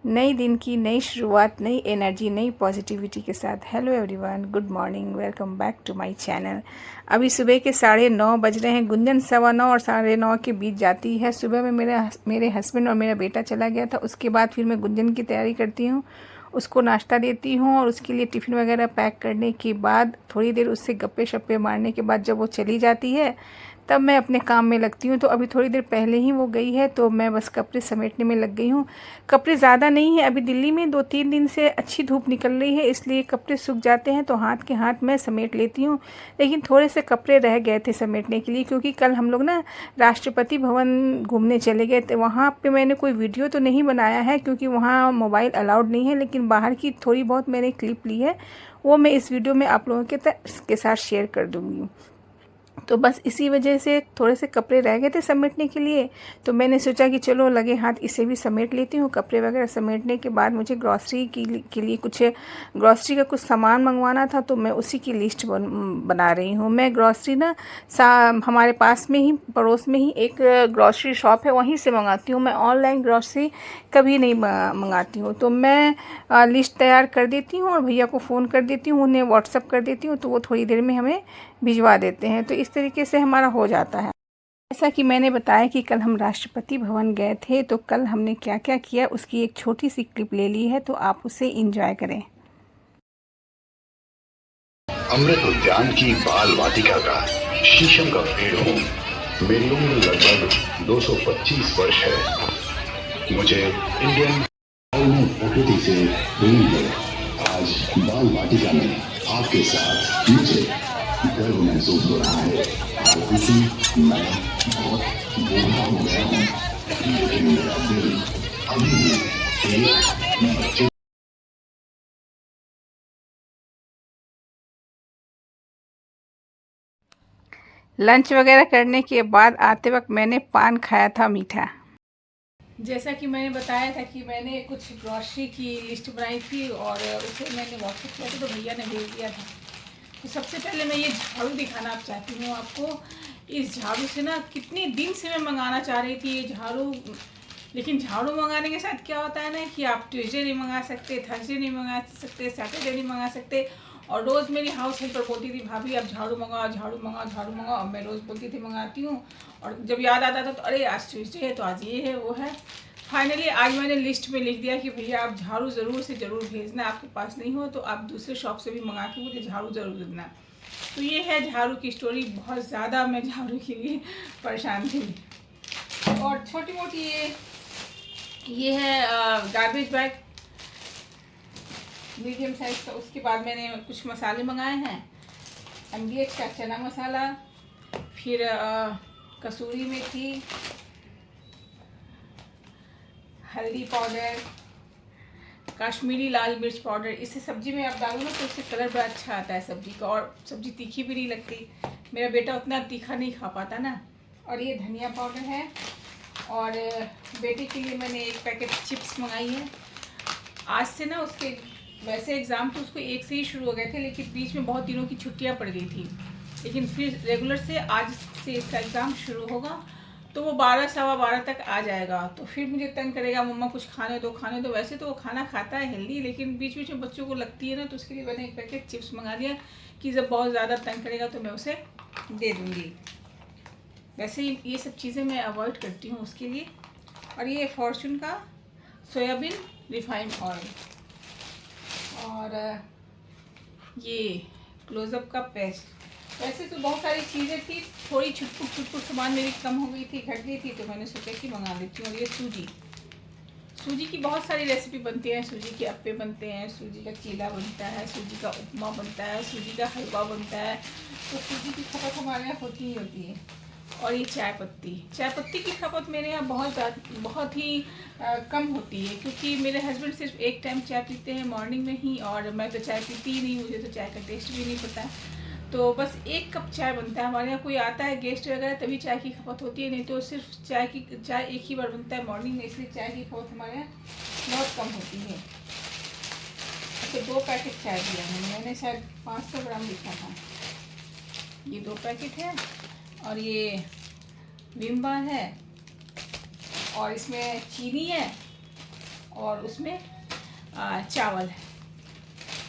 नई दिन की नई शुरुआत, नई एनर्जी, नई पॉजिटिविटी के साथ। Hello everyone, good morning, welcome back to my channel. अभी सुबह के 9:30 बज रहे हैं। गुंजन 9:15 और 9:30 के बीच जाती है। सुबह में मेरे हस्बैंड और मेरा बेटा चला गया था। उसके बाद फिर मैं गुंजन की तैयारी करती हूँ, उसको नाश्ता देती हूँ और उसके लिए टिफ़िन वगैरह पैक करने के बाद थोड़ी देर उससे गप्पे शप्पे मारने के बाद जब वो चली जाती है तब मैं अपने काम में लगती हूँ। तो अभी थोड़ी देर पहले ही वो गई है तो मैं बस कपड़े समेटने में लग गई हूँ। कपड़े ज़्यादा नहीं है, अभी दिल्ली में 2-3 दिन से अच्छी धूप निकल रही है, इसलिए कपड़े सूख जाते हैं तो हाथ के हाथ मैं समेट लेती हूँ। लेकिन थोड़े से कपड़े रह गए थे समेटने के लिए, क्योंकि कल हम लोग ना राष्ट्रपति भवन घूमने चले गए थे। वहाँ पे मैंने कोई वीडियो तो नहीं बनाया है क्योंकि वहाँ मोबाइल अलाउड नहीं है, लेकिन बाहर की थोड़ी बहुत मैंने क्लिप ली है, वो मैं इस वीडियो में आप लोगों के साथ शेयर कर दूँगी। तो बस इसी वजह से थोड़े से कपड़े रह गए थे समेटने के लिए, तो मैंने सोचा कि चलो लगे हाथ इसे भी समेट लेती हूँ। कपड़े वगैरह समेटने के बाद मुझे ग्रॉसरी के लिए कुछ ग्रॉसरी का कुछ सामान मंगवाना था, तो मैं उसी की लिस्ट बना रही हूँ। मैं ग्रॉसरी ना हमारे पास में ही, पड़ोस में ही एक ग्रॉसरी शॉप है, वहीं से मंगाती हूँ। मैं ऑनलाइन ग्रॉसरी कभी नहीं मंगाती हूँ। तो मैं लिस्ट तैयार कर देती हूँ और भैया को फ़ोन कर देती हूँ, उन्हें व्हाट्सअप कर देती हूँ, तो वो थोड़ी देर में हमें भिजवा देते हैं। तो इस तरीके से हमारा हो जाता है। जैसा कि मैंने बताया कि कल हम राष्ट्रपति भवन गए थे, तो कल हमने क्या क्या किया उसकी एक छोटी सी क्लिप ले ली है, तो आप उसे एंजॉय करें। अमृत उद्यान की बाल वाटिका का शीशम का पेड़ हूँ। मेरी उम्र लगभग 225 वर्ष है। मुझे इंडियन प्रकृति से प्रेम है। आज बाल वाटिका में आपके साथ मुझे गर्व महसूस हो रहा है। हालांकि मैं बहुत बूढ़ा हो गया हूँ, लेकिन मेरा दिल अभी भी एक बच्चे। लंच वगैरह करने के बाद आते वक्त मैंने पान खाया था मीठा। जैसा कि मैंने बताया था कि मैंने कुछ ग्रॉसरी की लिस्ट बनाई थी और उसे मैंने व्हाट्सएप किया था, तो भैया ने भेज दिया था। तो सबसे पहले मैं ये झाड़ू दिखाना चाहती हूँ आपको। इस झाड़ू से ना कितने दिन से मैं मंगाना चाह रही थी ये झाड़ू, लेकिन झाड़ू मंगाने के साथ क्या होता है ना कि आप ट्यूसडे नहीं मंगा सकते, थर्सडे नहीं मंगा सकते, सैटरडे नहीं मंगा सकते। और रोज़ मेरी हाउस हेल्पर बोलती थी, भाभी आप झाड़ू मंगाओ, झाड़ू मंगाओ, झाड़ू मंगाओ। अब मैं रोज़ बोलती थी मंगाती हूँ, और जब याद आता था तो अरे आज ट्यूसडे है तो आज ये है वो है। फाइनली आज मैंने लिस्ट में लिख दिया कि भैया आप झाड़ू ज़रूर से ज़रूर भेजना, आपके पास नहीं हो तो आप दूसरे शॉप से भी मंगा के मुझे झाड़ू ज़रूर देना। तो ये है झाड़ू की स्टोरी। बहुत ज़्यादा मैं झाड़ू के लिए परेशान थी। और छोटी मोटी ये है गार्बेज बैग मीडियम साइज का। उसके बाद मैंने कुछ मसाले मंगाए हैं, MDH का चना मसाला, फिर कसूरी मेथी, हल्दी पाउडर, कश्मीरी लाल मिर्च पाउडर। इससे सब्जी में आप डालो ना तो उससे कलर बड़ा अच्छा आता है सब्जी का, और सब्जी तीखी भी नहीं लगती। मेरा बेटा उतना तीखा नहीं खा पाता ना। और ये धनिया पाउडर है, और बेटे के लिए मैंने एक पैकेट चिप्स मंगाई है। आज से ना उसके वैसे एग्ज़ाम तो उसको 1 से ही शुरू हो गए थे, लेकिन बीच में बहुत दिनों की छुट्टियां पड़ गई थी। लेकिन फिर रेगुलर से आज से इसका एग्ज़ाम शुरू होगा, तो वो 12 सवा 12 तक आ जाएगा। तो फिर मुझे तंग करेगा, मम्मा कुछ खाने दो खाने दो। वैसे तो वो खाना खाता है हेल्दी, लेकिन बीच बीच में बच्चों को लगती है ना, तो उसके लिए मैंने एक पैकेट चिप्स मंगा दिया कि जब बहुत ज़्यादा तंग करेगा तो मैं उसे दे दूँगी। वैसे ये सब चीज़ें मैं अवॉइड करती हूँ उसके लिए। और ये फॉर्चून का सोयाबीन रिफाइंड ऑयल, और ये क्लोजअप का पेस्ट। वैसे तो बहुत सारी चीज़ें थी, थोड़ी छुटपुट सामान मेरी कम हो गई थी, घट गई थी, तो मैंने सोचा कि मंगा लेती हूँ। और ये सूजी की बहुत सारी रेसिपी बनती है। सूजी के अप्पे बनते हैं, सूजी का चीला बनता है, सूजी का उपमा बनता है, सूजी का हलवा बनता है। तो सूजी की खपत हमारे यहाँ होती ही होती है। और ये चाय पत्ती की खपत मेरे यहाँ बहुत ही कम होती है, क्योंकि मेरे हस्बैंड सिर्फ एक टाइम चाय पीते हैं मॉर्निंग में ही, और मैं तो चाय पीती ही नहीं, मुझे तो चाय का टेस्ट भी नहीं पता। तो बस 1 कप चाय बनता है हमारे यहाँ। कोई आता है गेस्ट वगैरह तभी चाय की खपत होती है, नहीं तो सिर्फ चाय एक ही बार बनता है मॉर्निंग में, इसलिए चाय की खपत हमारे यहाँ बहुत कम होती है। तो 2 पैकेट चाय दिया मैंने शायद 500 ग्राम लिखा था। ये 2 पैकेट है, और ये विम बार है, और इसमें चीनी है, और उसमें चावल।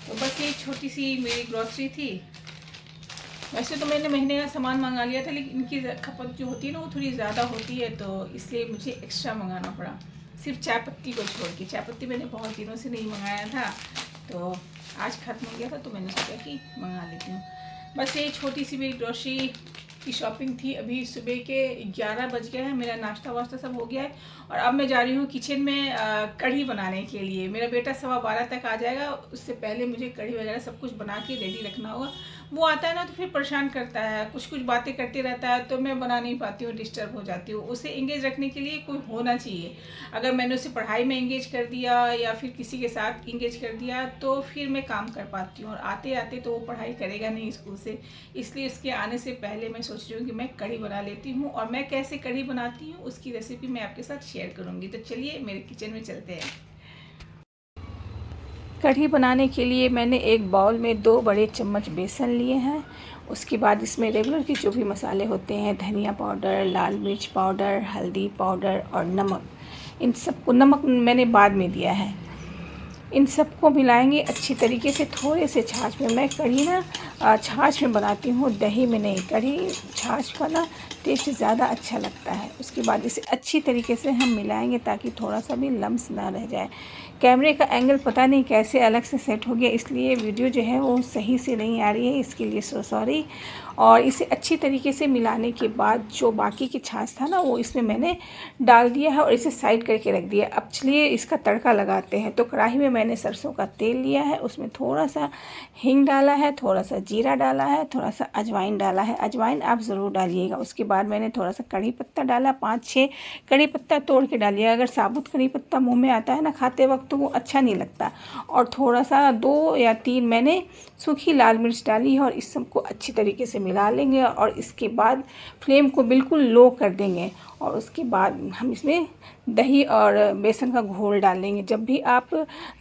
तो बस ये छोटी सी मेरी ग्रॉसरी थी। वैसे तो मैंने महीने का सामान मंगा लिया था, लेकिन इनकी खपत जो होती है ना वो थोड़ी ज़्यादा होती है, तो इसलिए मुझे एक्स्ट्रा मंगाना पड़ा, सिर्फ चाय पत्ती को छोड़ के। चाय पत्ती मैंने बहुत दिनों से नहीं मंगाया था, तो आज ख़त्म हो गया था, तो मैंने सोचा कि मंगा लेती हूँ। बस ये छोटी सी मेरी ग्रोसरी की शॉपिंग थी। अभी सुबह के 11 बज गए हैं, मेरा नाश्ता वास्ता सब हो गया है और अब मैं जा रही हूँ किचन में कढ़ी बनाने के लिए। मेरा बेटा 12:15 तक आ जाएगा, उससे पहले मुझे कढ़ी वगैरह सब कुछ बना के रेडी रखना होगा। वो आता है ना तो फिर परेशान करता है, कुछ कुछ बातें करते रहता है, तो मैं बना नहीं पाती हूँ, डिस्टर्ब हो जाती हूँ। उसे एंगेज रखने के लिए कोई होना चाहिए। अगर मैंने उसे पढ़ाई में एंगेज कर दिया या फिर किसी के साथ एंगेज कर दिया तो फिर मैं काम कर पाती हूँ, और आते आते तो वो पढ़ाई करेगा नहीं स्कूल से। इसलिए उसके आने से पहले मैं सोच रही हूँ कि मैं कढ़ी बना लेती हूँ, और मैं कैसे कढ़ी बनाती हूँ उसकी रेसिपी मैं आपके साथ शेयर करूँगी। तो चलिए मेरे किचन में चलते हैं। कढ़ी बनाने के लिए मैंने एक बाउल में 2 बड़े चम्मच बेसन लिए हैं। उसके बाद इसमें रेगुलर के जो भी मसाले होते हैं, धनिया पाउडर, लाल मिर्च पाउडर, हल्दी पाउडर और नमक, इन सबको, नमक मैंने बाद में दिया है, इन सबको मिलाएंगे अच्छी तरीके से थोड़े से छाछ में। मैं कढ़ी ना छाछ में बनाती हूँ, दही में नहीं। कढ़ी छाछ का ना टेस्ट ज़्यादा अच्छा लगता है। उसके बाद इसे अच्छी तरीके से हम मिलाएंगे ताकि थोड़ा सा भी लम्स ना रह जाए। कैमरे का एंगल पता नहीं कैसे अलग से सेट हो गया, इसलिए वीडियो जो है वो सही से नहीं आ रही है, इसके लिए सो सॉरी। और इसे अच्छी तरीके से मिलाने के बाद जो बाकी की छाछ था ना वो इसमें मैंने डाल दिया है और इसे साइड करके रख दिया। अब चलिए इसका तड़का लगाते हैं। तो कढ़ाई में मैंने सरसों का तेल लिया है, उसमें थोड़ा सा हींग डाला है, थोड़ा सा जीरा डाला है, थोड़ा सा अजवाइन डाला है। अजवाइन आप ज़रूर डालिएगा। उसके बाद मैंने थोड़ा सा कड़ी पत्ता डाला, 5-6 कड़ी पत्ता तोड़ के डालिएगा। अगर साबुत कड़ी पत्ता मुँह में आता है ना खाते वक्त तो वो अच्छा नहीं लगता। और थोड़ा सा 2 या 3 मैंने सूखी लाल मिर्च डाली है, और इस सबको अच्छी तरीके से मिला लेंगे। और इसके बाद फ्लेम को बिल्कुल लो कर देंगे, और उसके बाद हम इसमें दही और बेसन का घोल डालेंगे। जब भी आप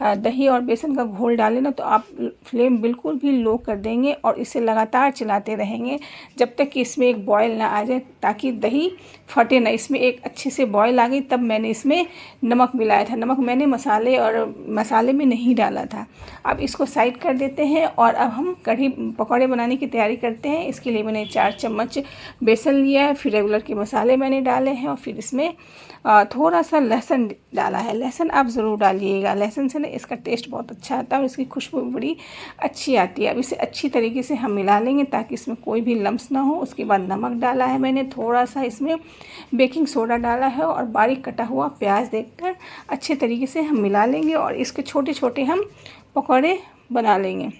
दही और बेसन का घोल डालें ना तो आप फ्लेम बिल्कुल भी लो कर देंगे और इसे लगातार चलाते रहेंगे जब तक कि इसमें एक बॉयल ना आ जाए, ताकि दही फटे ना। इसमें एक अच्छे से बॉयल आ गई तब मैंने इसमें नमक मिलाया था। नमक मैंने मसाले में नहीं डाला था। अब इसको साइड कर देते हैं और अब हम कढ़ी पकौड़े बनाने की तैयारी करते हैं। इसके लिए मैंने 4 चम्मच बेसन लिया है, फिर रेगुलर के मसाले मैंने डाले हैं, और फिर इसमें थोड़ा सा लहसुन डाला है। लहसुन आप ज़रूर डालिएगा, लहसुन से ना इसका टेस्ट बहुत अच्छा आता है और इसकी खुशबू बड़ी अच्छी आती है। अब इसे अच्छी तरीके से हम मिला लेंगे ताकि इसमें कोई भी लम्स ना हो। उसके बाद नमक डाला है मैंने, थोड़ा सा इसमें बेकिंग सोडा डाला है, और बारीक कटा हुआ प्याज देकर अच्छे तरीके से हम मिला लेंगे और इसके छोटे छोटे हम पकौड़े बना लेंगे।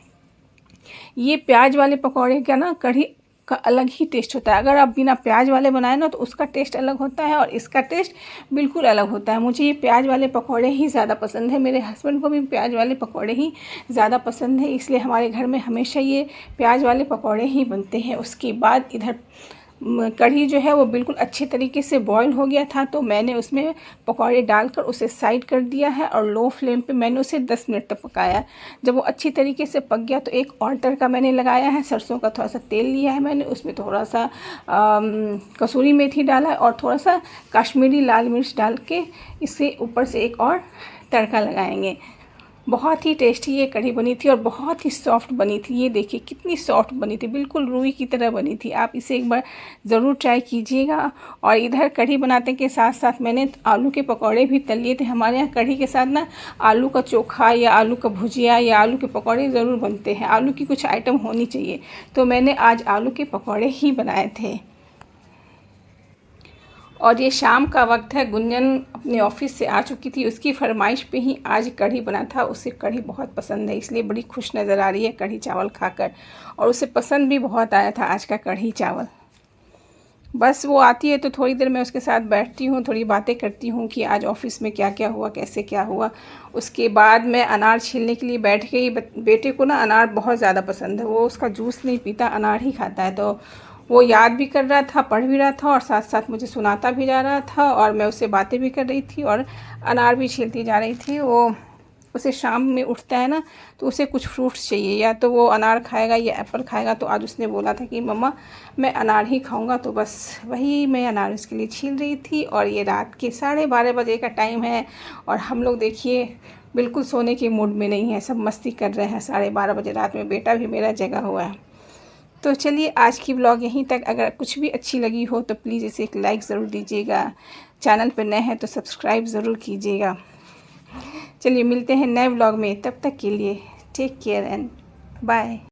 ये प्याज वाले पकौड़े का ना कढ़ी का अलग ही टेस्ट होता है। अगर आप बिना प्याज वाले बनाए ना तो उसका टेस्ट अलग होता है और इसका टेस्ट बिल्कुल अलग होता है। मुझे ये प्याज वाले पकौड़े ही ज़्यादा पसंद है, मेरे हस्बैंड को भी प्याज वाले पकौड़े ही ज़्यादा पसंद है, इसलिए हमारे घर में हमेशा ये प्याज वाले पकौड़े ही बनते हैं। उसके बाद इधर कढ़ी जो है वो बिल्कुल अच्छे तरीके से बॉईल हो गया था, तो मैंने उसमें पकौड़े डालकर उसे साइड कर दिया है और लो फ्लेम पे मैंने उसे 10 मिनट तक पकाया। जब वो अच्छी तरीके से पक गया तो एक और तड़का मैंने लगाया है। सरसों का थोड़ा सा तेल लिया है मैंने, उसमें थोड़ा सा कसूरी मेथी डाला है और थोड़ा सा कश्मीरी लाल मिर्च डाल के इसे ऊपर से एक और तड़का लगाएंगे। बहुत ही टेस्टी ये कढ़ी बनी थी और बहुत ही सॉफ्ट बनी थी। ये देखिए कितनी सॉफ्ट बनी थी, बिल्कुल रुई की तरह बनी थी। आप इसे एक बार ज़रूर ट्राई कीजिएगा। और इधर कढ़ी बनाने के साथ साथ मैंने आलू के पकौड़े भी तल लिए थे। हमारे यहाँ कढ़ी के साथ ना आलू का चोखा या आलू का भुजिया या आलू के पकौड़े ज़रूर बनते हैं। आलू की कुछ आइटम होनी चाहिए, तो मैंने आज आलू के पकौड़े ही बनाए थे। और ये शाम का वक्त है, गुंजन अपने ऑफिस से आ चुकी थी, उसकी फरमाइश पे ही आज कढ़ी बना था। उसे कढ़ी बहुत पसंद है, इसलिए बड़ी खुश नज़र आ रही है कढ़ी चावल खाकर, और उसे पसंद भी बहुत आया था आज का कढ़ी चावल। बस वो आती है तो थोड़ी देर मैं उसके साथ बैठती हूँ, थोड़ी बातें करती हूँ कि आज ऑफिस में क्या क्या हुआ, कैसे क्या हुआ। उसके बाद मैं अनार छीलने के लिए बैठ गई। बेटे को ना अनार बहुत ज़्यादा पसंद है, वो उसका जूस नहीं पीता, अनार ही खाता है। तो वो याद भी कर रहा था, पढ़ भी रहा था और साथ साथ मुझे सुनाता भी जा रहा था, और मैं उससे बातें भी कर रही थी और अनार भी छीलती जा रही थी। वो उसे शाम में उठता है ना तो उसे कुछ फ्रूट्स चाहिए, या तो वो अनार खाएगा या एप्पल खाएगा। तो आज उसने बोला था कि मम्मा मैं अनार ही खाऊंगा, तो बस वही मैं अनार उसके लिए छील रही थी। और ये रात के 12:30 बजे का टाइम है और हम लोग देखिए बिल्कुल सोने के मूड में नहीं है, सब मस्ती कर रहे हैं 12:30 बजे रात में। बेटा भी मेरा जगा हुआ है। तो चलिए आज की व्लॉग यहीं तक। अगर कुछ भी अच्छी लगी हो तो प्लीज़ इसे एक लाइक ज़रूर दीजिएगा। चैनल पर नए हैं तो सब्सक्राइब ज़रूर कीजिएगा। चलिए मिलते हैं नए व्लॉग में, तब तक के लिए टेक केयर एंड बाय।